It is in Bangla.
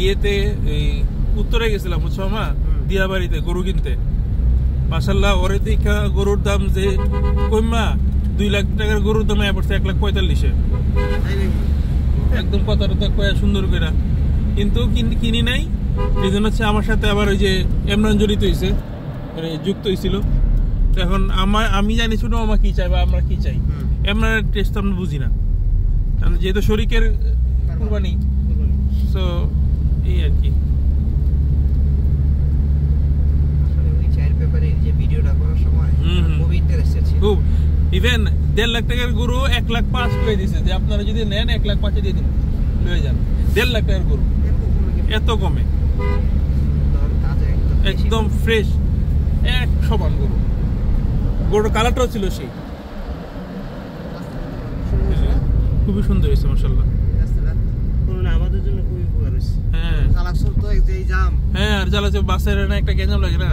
ইয়েতে এই উত্তরে গেছিলাম বুঝছো মা, দিয়াবাড়িতে গরু কিনতে। মাশাআল্লাহ ওরে দেখা গরুর দাম যে কইমা 2 লাখ টাকার গরুর দাম পড়ছে 1,45,000। একদম কথাটা কয়া সুন্দর করে, কিন্তু কিনি নাই। এই জন্য হচ্ছে আমার সাথে আবার ওই যে এমরান জড়িত হয়েছে, মানে যুক্ত হয়েছিল। এখন আমি জানি ছোট মামা কি চাই বা আমরা কি চাই, এমরানের টেস্ট আমরা বুঝি না, কারণ যেহেতু শরীকের কুরবানি। সো এই আর কি। খুব ইভেন 1.5 লাখ টাকার গরু 1,05,000 করে দিয়েছে, যে আপনারা যদি নেন 1,05,000 দিয়ে দিন, লয়ে যান। 1.5 লাখ টাকার গরু এত কমে, একদম ফ্রেশ এক সমান গরু। গরুর কালারটাও ছিল সেই, খুবই সুন্দর হয়েছে মাশাআল্লাহ। আমাদের জন্য খুবই উপকার হয়েছে। হ্যাঁ চালাক তো এই জাম, হ্যাঁ আর জ্বালাচ্ছে বাসের না একটা গ্যাঞ্জাম লাগে না।